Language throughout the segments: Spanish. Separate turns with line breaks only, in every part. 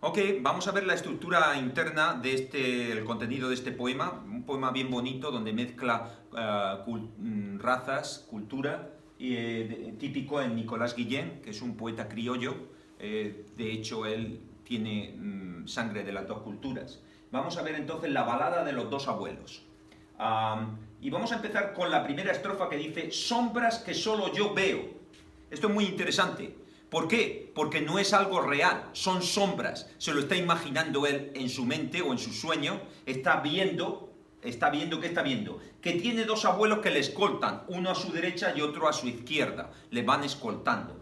Ok, vamos a ver la estructura interna de el contenido de este poema. Un poema bien bonito donde mezcla razas, cultura, típico en Nicolas Guillén, que es un poeta criollo. De hecho, él tiene sangre de las dos culturas. Vamos a ver entonces la balada de los dos abuelos. Y vamos a empezar con la primera estrofa que dice: sombras que solo yo veo. Esto es muy interesante. ¿Por qué? Porque no es algo real, son sombras. Se lo está imaginando él en su mente o en su sueño. Está viendo, ¿qué está viendo? Que tiene dos abuelos que le escoltan, uno a su derecha y otro a su izquierda. Le van escoltando,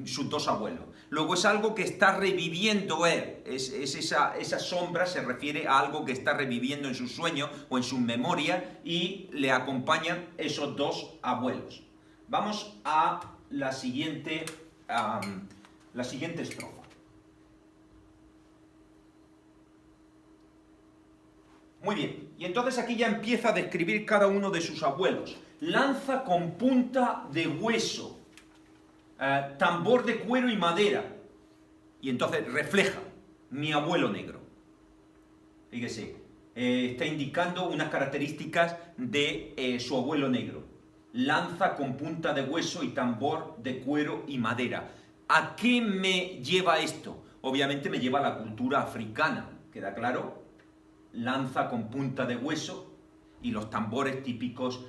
sus dos abuelos. Luego es algo que está reviviendo él. Esa sombra se refiere a algo que está reviviendo en su sueño o en su memoria y le acompañan esos dos abuelos. Vamos a la siguiente estrofa. Muy bien, y entonces aquí ya empieza a describir cada uno de sus abuelos. Lanza con punta de hueso, tambor de cuero y madera. Y entonces refleja mi abuelo negro. Fíjese, está indicando unas características de su abuelo negro. Lanza con punta de hueso y tambor de cuero y madera. ¿A qué me lleva esto? Obviamente me lleva a la cultura africana, ¿queda claro? Lanza con punta de hueso y los tambores típicos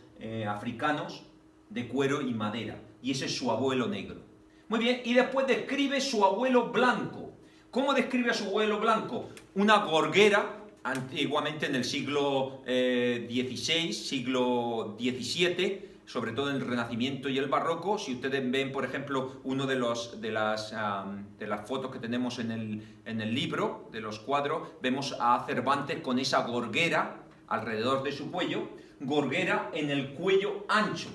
africanos de cuero y madera. Y ese es su abuelo negro. Muy bien, y después describe su abuelo blanco. ¿Cómo describe a su abuelo blanco? Una gorguera, antiguamente en el siglo XVI, siglo XVII, sobre todo en el Renacimiento y el Barroco. Si ustedes ven, por ejemplo, uno de las fotos que tenemos en el libro, de los cuadros, vemos a Cervantes con esa gorguera alrededor de su cuello, gorguera en el cuello ancho.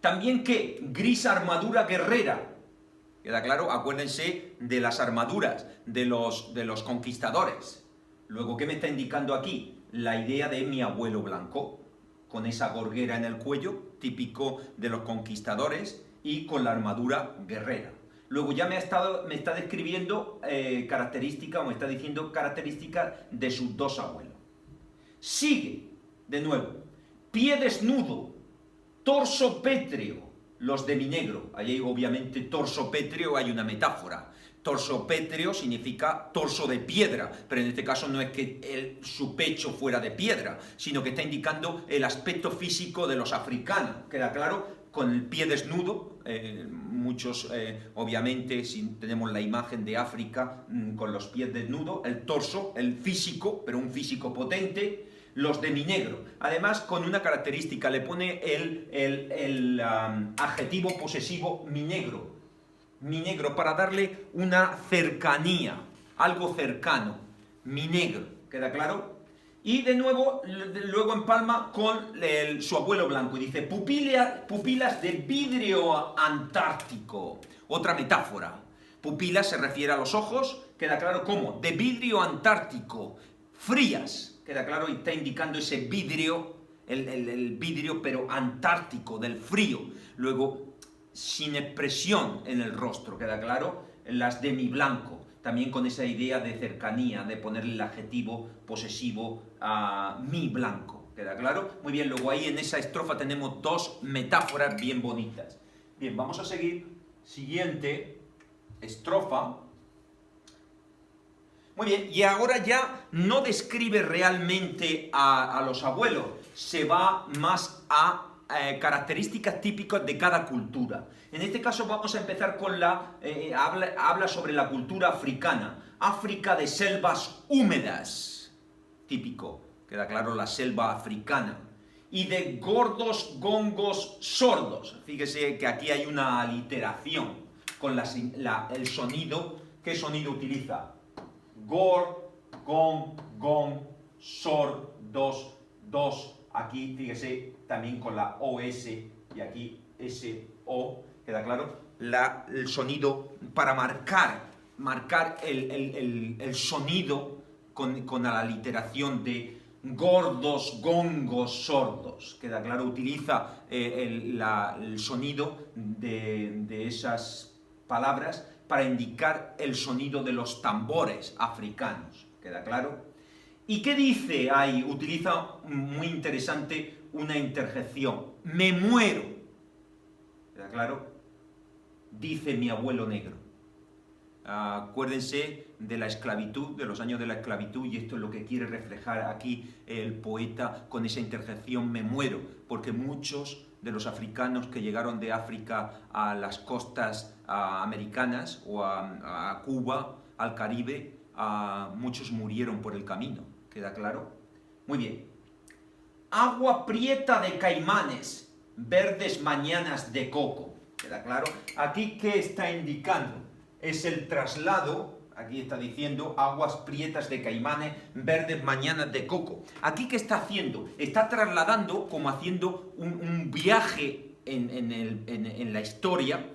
También, ¿qué? Gris armadura guerrera. ¿Queda claro? Acuérdense de las armaduras de los conquistadores. Luego, ¿qué me está indicando aquí? La idea de mi abuelo blanco, con esa gorguera en el cuello, típico de los conquistadores, y con la armadura guerrera. Luego ya me está describiendo características, o me está diciendo características de sus dos abuelos. Sigue, de nuevo, pie desnudo, torso pétreo, los de mi negro. Ahí obviamente torso pétreo hay una metáfora. Torso pétreo significa torso de piedra, pero en este caso no es que su pecho fuera de piedra, sino que está indicando el aspecto físico de los africanos. ¿Queda claro? Con el pie desnudo, muchos obviamente, si tenemos la imagen de África con los pies desnudos, el torso, el físico, pero un físico potente. Los de mi negro. Además, con una característica, le pone el adjetivo posesivo mi negro, para darle una cercanía, algo cercano, mi negro, ¿queda claro? Y de nuevo, luego empalma con su abuelo blanco, y dice pupilas de vidrio antártico, otra metáfora. Pupilas se refiere a los ojos, queda claro cómo, de vidrio antártico, frías, queda claro, y está indicando ese vidrio, el vidrio pero antártico, del frío. Luego, sin expresión en el rostro, queda claro, las de mi blanco, también con esa idea de cercanía, de ponerle el adjetivo posesivo a mi blanco, queda claro. Muy bien, luego ahí en esa estrofa tenemos dos metáforas bien bonitas. Bien, vamos a seguir, siguiente estrofa. Muy bien, y ahora ya no describe realmente a los abuelos, se va más a características típicas de cada cultura. En este caso vamos a empezar con habla sobre la cultura africana. África de selvas húmedas, típico, queda claro, la selva africana. Y de gordos gongos sordos. Fíjese que aquí hay una aliteración con el sonido. ¿Qué sonido utiliza? Gor, gong, gong, sor, dos. Aquí, fíjese, también con la OS y aquí SO, ¿queda claro? El sonido para marcar el sonido con la aliteración de gordos, gongos, sordos. ¿Queda claro? Utiliza el sonido de esas palabras para indicar el sonido de los tambores africanos. ¿Queda claro? ¿Y qué dice ahí? Utiliza muy interesante una interjección. Me muero. ¿Queda claro? Dice mi abuelo negro. Acuérdense de la esclavitud, de los años de la esclavitud, y esto es lo que quiere reflejar aquí el poeta con esa interjección me muero, porque muchos de los africanos que llegaron de África a las costas americanas o a Cuba, al Caribe, muchos murieron por el camino. ¿Queda claro? Muy bien. Agua prieta de Caimanes, verdes mañanas de coco. ¿Queda claro? Aquí, ¿qué está indicando? Es el traslado, aquí está diciendo, aguas prietas de Caimanes, verdes mañanas de coco. Aquí, ¿qué está haciendo? Está trasladando, como haciendo un viaje en la historia.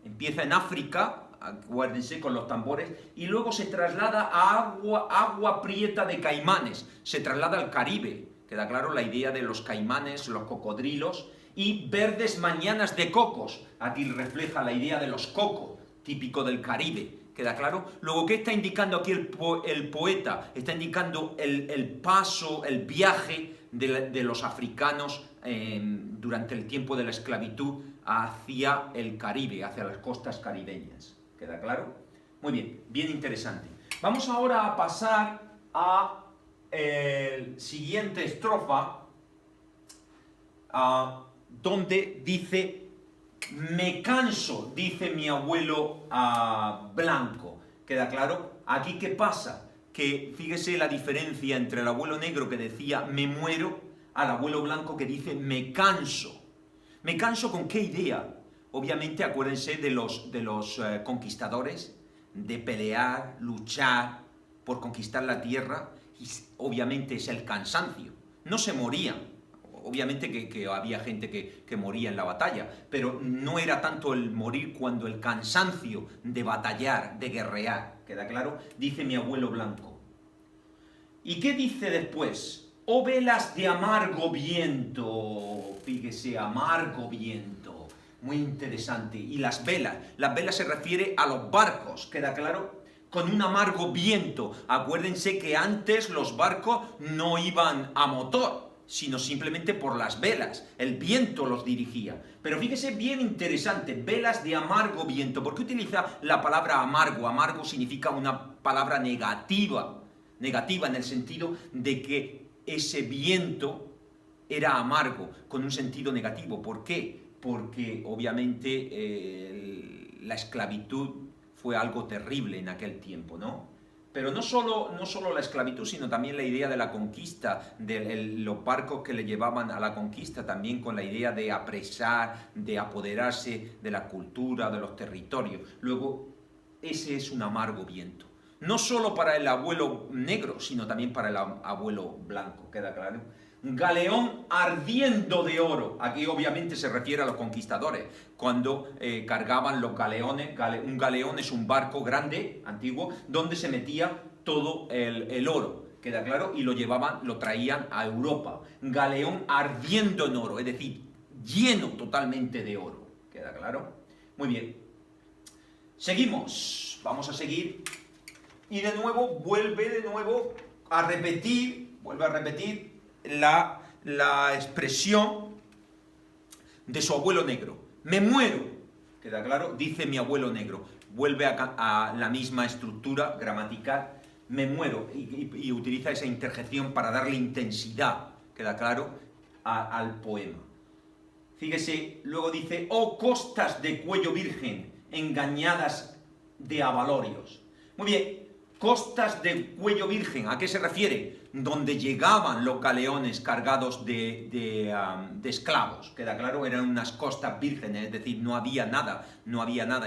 Empieza en África, acuérdense, con los tambores, y luego se traslada a agua prieta de Caimanes, se traslada al Caribe. Queda claro la idea de los caimanes, los cocodrilos, y verdes mañanas de cocos. Aquí refleja la idea de los cocos, típico del Caribe. ¿Queda claro? Luego, ¿qué está indicando aquí el poeta? Está indicando el paso, el viaje de los africanos durante el tiempo de la esclavitud hacia el Caribe, hacia las costas caribeñas. ¿Queda claro? Muy bien, bien interesante. Vamos ahora a pasar a la siguiente estrofa, donde dice me canso, dice mi abuelo blanco. ¿Queda claro? Aquí, ¿qué pasa? Que fíjese la diferencia entre el abuelo negro que decía me muero al abuelo blanco que dice me canso. ¿Me canso con qué idea? Obviamente, acuérdense de los conquistadores, de pelear, luchar por conquistar la tierra, y obviamente es el cansancio. No se morían, obviamente que había gente que moría en la batalla, pero no era tanto el morir cuando el cansancio de batallar, de guerrear. ¿Queda claro? Dice mi abuelo blanco. ¿Y qué dice después? Oh velas de amargo viento, fíjese, amargo viento, muy interesante. Y las velas se refiere a los barcos, ¿queda claro? Con un amargo viento. Acuérdense que antes los barcos no iban a motor, sino simplemente por las velas. El viento los dirigía. Pero fíjese, bien interesante, velas de amargo viento. ¿Por qué utiliza la palabra amargo? Amargo significa una palabra negativa. Negativa en el sentido de que ese viento era amargo, con un sentido negativo. ¿Por qué? Porque obviamente la esclavitud fue algo terrible en aquel tiempo, ¿no? Pero no solo la esclavitud, sino también la idea de la conquista, de los barcos que le llevaban a la conquista, también con la idea de apresar, de apoderarse de la cultura, de los territorios. Luego, ese es un amargo viento. No solo para el abuelo negro, sino también para el abuelo blanco, ¿queda claro? Un galeón ardiendo de oro. Aquí obviamente se refiere a los conquistadores, cuando cargaban los galeones. Un galeón es un barco grande, antiguo, donde se metía todo el oro, ¿queda claro? Y lo traían a Europa. Galeón ardiendo en oro, es decir, lleno totalmente de oro, ¿queda claro? Muy bien. Seguimos, vamos a seguir. Y de nuevo, vuelve a repetir la expresión de su abuelo negro. Me muero, ¿queda claro? Dice mi abuelo negro. Vuelve a la misma estructura gramatical, me muero, y utiliza esa interjección para darle intensidad, ¿queda claro?, al poema. Fíjese, luego dice, oh costas de cuello virgen, engañadas de abalorios. Muy bien. Costas de cuello virgen, ¿a qué se refiere? Donde llegaban los galeones cargados de esclavos, ¿queda claro? Eran unas costas vírgenes, es decir, no había nada,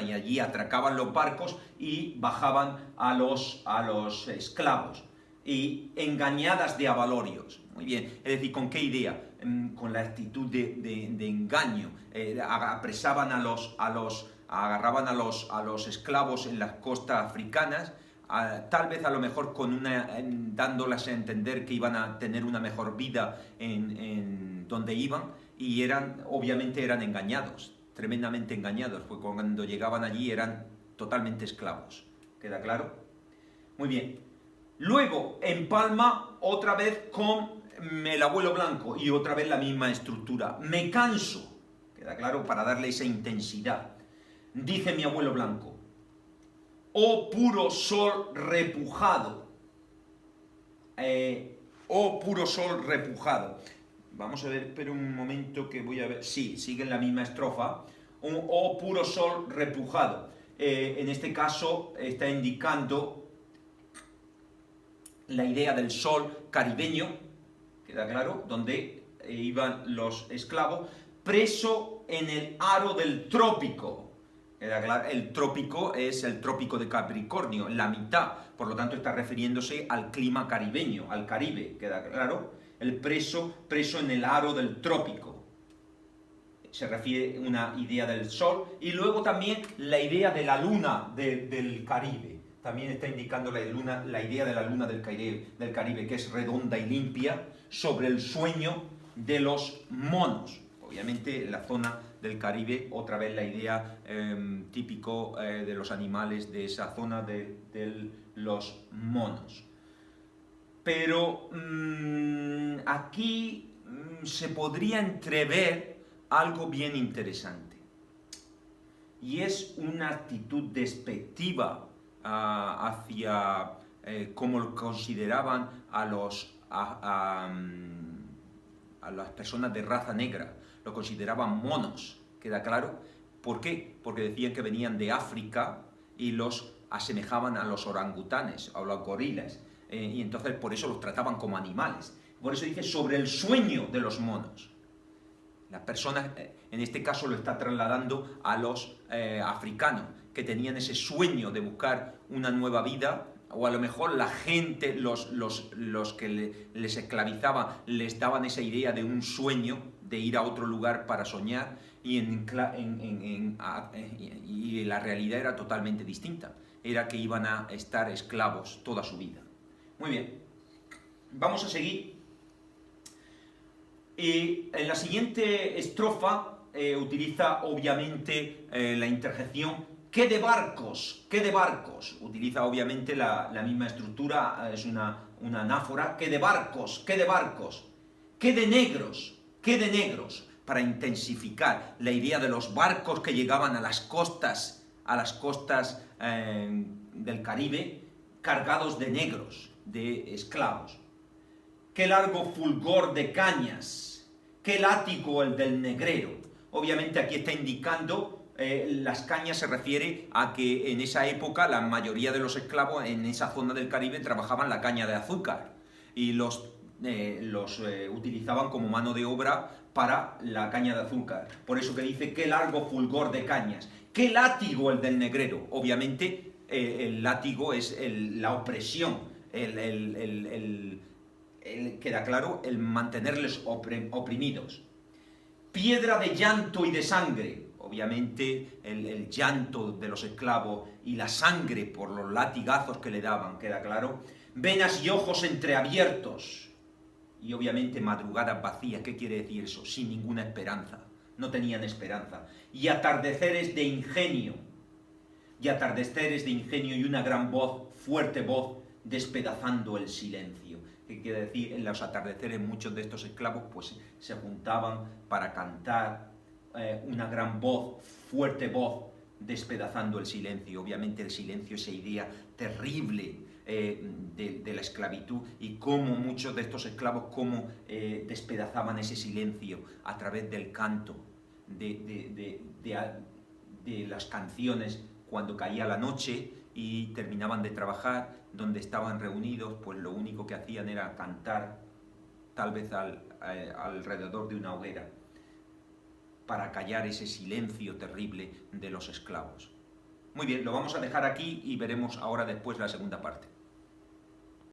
y allí atracaban los barcos y bajaban a los esclavos, y engañadas de abalorios. Muy bien, es decir, ¿con qué idea? Con la actitud de engaño. Apresaban agarraban a los esclavos en las costas africanas, tal vez a lo mejor dándoles a entender que iban a tener una mejor vida en donde iban, y obviamente eran engañados, tremendamente engañados, porque cuando llegaban allí eran totalmente esclavos. ¿Queda claro? Muy bien. Luego empalma otra vez con el abuelo blanco y otra vez la misma estructura. Me canso. ¿Queda claro? Para darle esa intensidad. Dice mi abuelo blanco: oh puro sol repujado. Oh puro sol repujado. Vamos a ver, espera un momento que voy a ver. Sí, sigue en la misma estrofa. Oh puro sol repujado. En este caso está indicando la idea del sol caribeño, queda claro, donde iban los esclavos, preso en el aro del trópico. Queda claro, el trópico es el trópico de Capricornio, la mitad, por lo tanto está refiriéndose al clima caribeño, al Caribe, queda claro, el preso en el aro del trópico. Se refiere a una idea del sol, y luego también la idea de la luna del Caribe. También está indicando la idea de la luna del Caribe, que es redonda y limpia, sobre el sueño de los monos. Obviamente en la zona del Caribe, otra vez la idea típico de los animales de esa zona de los monos. Pero aquí se podría entrever algo bien interesante, y es una actitud despectiva hacia cómo consideraban a las personas de raza negra. Lo consideraban monos, ¿queda claro? ¿Por qué? Porque decían que venían de África y los asemejaban a los orangutanes, a los gorilas, y entonces por eso los trataban como animales. Por eso dice sobre el sueño de los monos. Las personas, en este caso lo está trasladando a los africanos, que tenían ese sueño de buscar una nueva vida, o a lo mejor la gente, los que les esclavizaban, les daban esa idea de un sueño, de ir a otro lugar para soñar, y la realidad era totalmente distinta. Era que iban a estar esclavos toda su vida. Muy bien, vamos a seguir. Y en la siguiente estrofa utiliza obviamente la interjección ¿qué de barcos? ¿Qué de barcos? Utiliza obviamente la misma estructura, es una anáfora. ¿Qué de barcos? ¿Qué de barcos? ¿Qué de negros? ¿Qué de negros? Para intensificar la idea de los barcos que llegaban a las costas del Caribe, cargados de negros, de esclavos. Qué largo fulgor de cañas, qué látigo el del negrero. Obviamente aquí está indicando, las cañas se refiere a que en esa época la mayoría de los esclavos en esa zona del Caribe trabajaban la caña de azúcar y los utilizaban como mano de obra para la caña de azúcar. Por eso que dice qué largo fulgor de cañas, qué látigo el del negrero. Obviamente el látigo es la opresión, queda claro, el mantenerles oprimidos. Piedra de llanto y de sangre, obviamente el llanto de los esclavos y la sangre por los latigazos que le daban, queda claro. Venas y ojos entreabiertos, y obviamente madrugadas vacías. ¿Qué quiere decir eso? Sin ninguna esperanza, no tenían esperanza. Y atardeceres de ingenio, y una gran voz, fuerte voz, despedazando el silencio. ¿Qué quiere decir? En los atardeceres muchos de estos esclavos pues se juntaban para cantar una gran voz, fuerte voz, despedazando el silencio. Obviamente el silencio, esa idea terrible de la esclavitud, y cómo muchos de estos esclavos despedazaban ese silencio a través del canto, de las canciones cuando caía la noche y terminaban de trabajar, donde estaban reunidos, pues lo único que hacían era cantar, tal vez alrededor de una hoguera, para callar ese silencio terrible de los esclavos. Muy bien, lo vamos a dejar aquí y veremos ahora después la segunda parte.